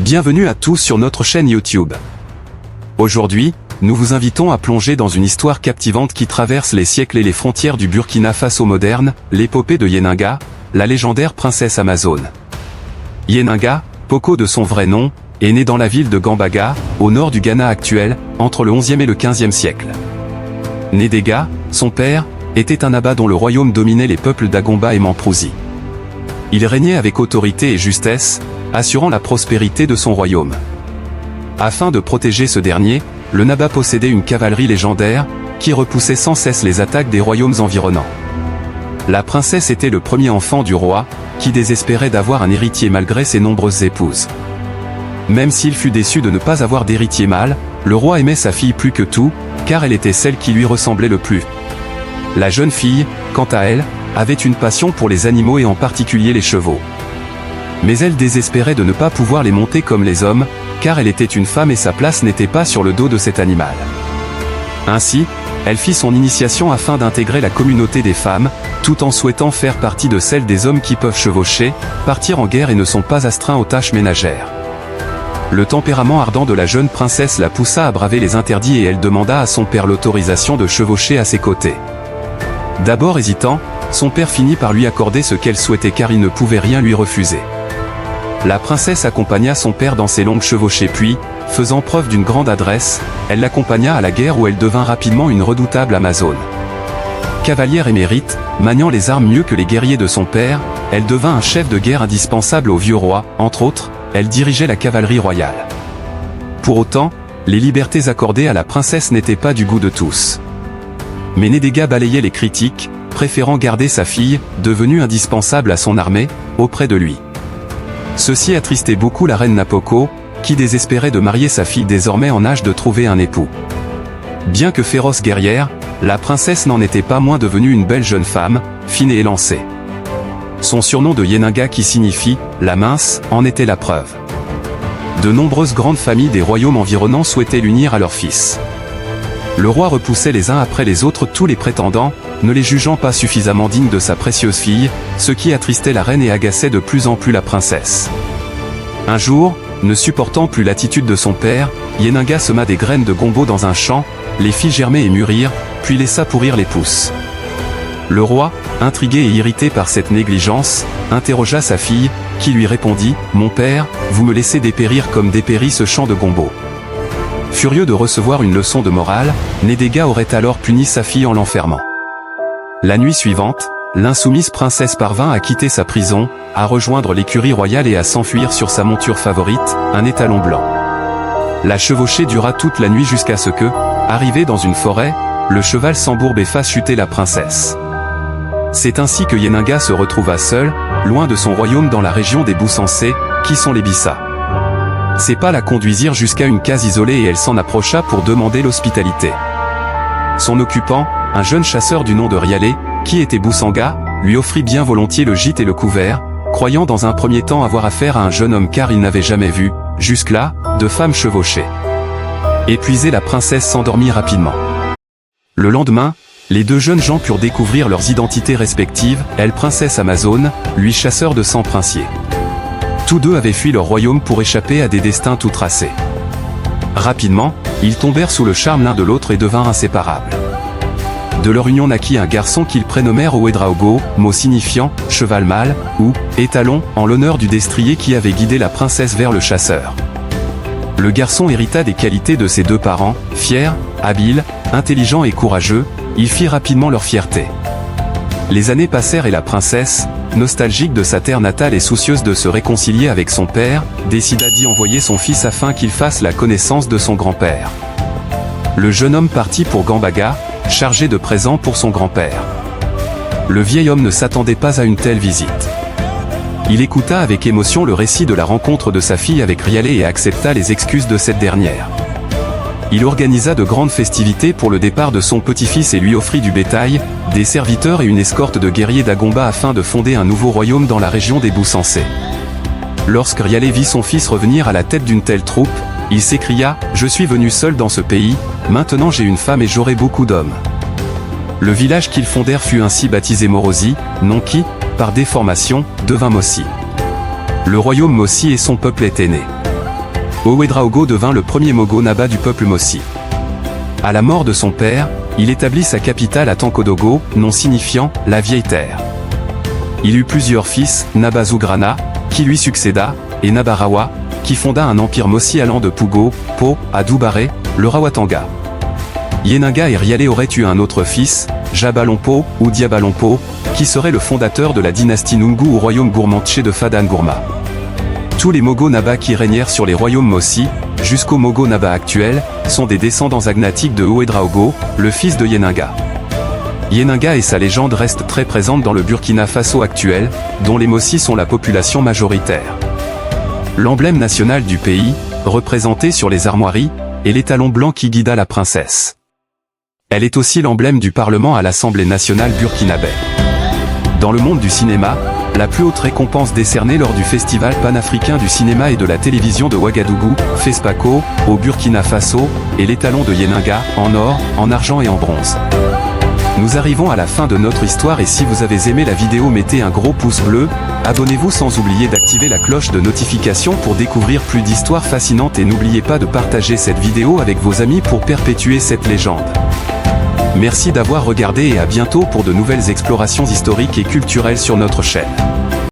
Bienvenue à tous sur notre chaîne YouTube. Aujourd'hui, nous vous invitons à plonger dans une histoire captivante qui traverse les siècles et les frontières du Burkina Faso moderne, l'épopée de Yeninga, la légendaire princesse amazone. Yeninga, Poko de son vrai nom, est née dans la ville de Gambaga, au nord du Ghana actuel, entre le XIe et le XVe siècle. Nédéga, son père, était un abbat dont le royaume dominait les peuples d'Agomba et Mamprouzi. Il régnait avec autorité et justesse, assurant la prospérité de son royaume. Afin de protéger ce dernier, le Naba possédait une cavalerie légendaire, qui repoussait sans cesse les attaques des royaumes environnants. La princesse était le premier enfant du roi, qui désespérait d'avoir un héritier malgré ses nombreuses épouses. Même s'il fut déçu de ne pas avoir d'héritier mâle, le roi aimait sa fille plus que tout, car elle était celle qui lui ressemblait le plus. La jeune fille, quant à elle, avait une passion pour les animaux et en particulier les chevaux. Mais elle désespérait de ne pas pouvoir les monter comme les hommes, car elle était une femme et sa place n'était pas sur le dos de cet animal. Ainsi, elle fit son initiation afin d'intégrer la communauté des femmes, tout en souhaitant faire partie de celle des hommes qui peuvent chevaucher, partir en guerre et ne sont pas astreints aux tâches ménagères. Le tempérament ardent de la jeune princesse la poussa à braver les interdits et elle demanda à son père l'autorisation de chevaucher à ses côtés. D'abord hésitant, son père finit par lui accorder ce qu'elle souhaitait car il ne pouvait rien lui refuser. La princesse accompagna son père dans ses longues chevauchées puis, faisant preuve d'une grande adresse, elle l'accompagna à la guerre où elle devint rapidement une redoutable amazone. Cavalière émérite, maniant les armes mieux que les guerriers de son père, elle devint un chef de guerre indispensable au vieux roi, entre autres, elle dirigeait la cavalerie royale. Pour autant, les libertés accordées à la princesse n'étaient pas du goût de tous. Mais Nédéga balayait les critiques, préférant garder sa fille, devenue indispensable à son armée, auprès de lui. Ceci attristait beaucoup la reine Napoko, qui désespérait de marier sa fille désormais en âge de trouver un époux. Bien que féroce guerrière, la princesse n'en était pas moins devenue une belle jeune femme, fine et élancée. Son surnom de Yeninga qui signifie « la mince » en était la preuve. De nombreuses grandes familles des royaumes environnants souhaitaient l'unir à leur fils. Le roi repoussait les uns après les autres tous les prétendants, ne les jugeant pas suffisamment dignes de sa précieuse fille, ce qui attristait la reine et agaçait de plus en plus la princesse. Un jour, ne supportant plus l'attitude de son père, Yeninga sema des graines de gombo dans un champ, les fit germer et mûrir, puis laissa pourrir les pousses. Le roi, intrigué et irrité par cette négligence, interrogea sa fille, qui lui répondit « Mon père, vous me laissez dépérir comme dépérit ce champ de gombo ». Furieux de recevoir une leçon de morale, Nédéga aurait alors puni sa fille en l'enfermant. La nuit suivante, l'insoumise princesse parvint à quitter sa prison, à rejoindre l'écurie royale et à s'enfuir sur sa monture favorite, un étalon blanc. La chevauchée dura toute la nuit jusqu'à ce que, arrivé dans une forêt, le cheval s'embourbe et fasse chuter la princesse. C'est ainsi que Yeninga se retrouva seul, loin de son royaume dans la région des Bousansé, qui sont les Bissa. Ses pas la conduisirent jusqu'à une case isolée et elle s'en approcha pour demander l'hospitalité. Son occupant, un jeune chasseur du nom de Rialé, qui était Boussanga, lui offrit bien volontiers le gîte et le couvert, croyant dans un premier temps avoir affaire à un jeune homme car il n'avait jamais vu, jusque-là, de femme chevauchée. Épuisée, la princesse s'endormit rapidement. Le lendemain, les deux jeunes gens purent découvrir leurs identités respectives, elle princesse amazone, lui chasseur de sang princier. Tous deux avaient fui leur royaume pour échapper à des destins tout tracés. Rapidement, ils tombèrent sous le charme l'un de l'autre et devinrent inséparables. De leur union naquit un garçon qu'ils prénommèrent Ouedraogo, mot signifiant « cheval mâle » ou « étalon » en l'honneur du destrier qui avait guidé la princesse vers le chasseur. Le garçon hérita des qualités de ses deux parents, fiers, habiles, intelligents et courageux, ils firent rapidement leur fierté. Les années passèrent et la princesse, nostalgique de sa terre natale et soucieuse de se réconcilier avec son père, décida d'y envoyer son fils afin qu'il fasse la connaissance de son grand-père. Le jeune homme partit pour Gambaga, chargé de présents pour son grand-père. Le vieil homme ne s'attendait pas à une telle visite. Il écouta avec émotion le récit de la rencontre de sa fille avec Rialé et accepta les excuses de cette dernière. Il organisa de grandes festivités pour le départ de son petit-fils et lui offrit du bétail, des serviteurs et une escorte de guerriers d'Agomba afin de fonder un nouveau royaume dans la région des Bousansé. Lorsque Rialé vit son fils revenir à la tête d'une telle troupe, il s'écria « Je suis venu seul dans ce pays, maintenant j'ai une femme et j'aurai beaucoup d'hommes ». Le village qu'ils fondèrent fut ainsi baptisé Morosi, nom qui, par déformation, devint Mossi. Le royaume Mossi et son peuple étaient nés. Ouedraogo devint le premier Mogo Naba du peuple Mossi. À la mort de son père, il établit sa capitale à Tankodogo, nom signifiant « la vieille terre ». Il eut plusieurs fils, Naba Zougrana, qui lui succéda, et Nabarawa, qui fonda un empire Mossi allant de Pugo, Po, à Doubaré, le Rawatanga. Yeninga et Rialé auraient eu un autre fils, Jabalompo, ou Diabalompo, qui serait le fondateur de la dynastie Nungu au royaume gourmandché de Fadan Gourma. Tous les Mogo Naba qui régnèrent sur les royaumes Mossi, jusqu'au Mogo Naba actuel, sont des descendants agnatiques de Ouedraogo, le fils de Yeninga. Yeninga et sa légende restent très présentes dans le Burkina Faso actuel, dont les Mossi sont la population majoritaire. L'emblème national du pays, représenté sur les armoiries, est l'étalon blanc qui guida la princesse. Elle est aussi l'emblème du Parlement à l'Assemblée nationale burkinabé. Dans le monde du cinéma, la plus haute récompense décernée lors du Festival panafricain du cinéma et de la télévision de Ouagadougou, FESPACO, au Burkina Faso, est l'étalon de Yeninga, en or, en argent et en bronze. Nous arrivons à la fin de notre histoire et si vous avez aimé la vidéo mettez un gros pouce bleu, abonnez-vous sans oublier d'activer la cloche de notification pour découvrir plus d'histoires fascinantes et n'oubliez pas de partager cette vidéo avec vos amis pour perpétuer cette légende. Merci d'avoir regardé et à bientôt pour de nouvelles explorations historiques et culturelles sur notre chaîne.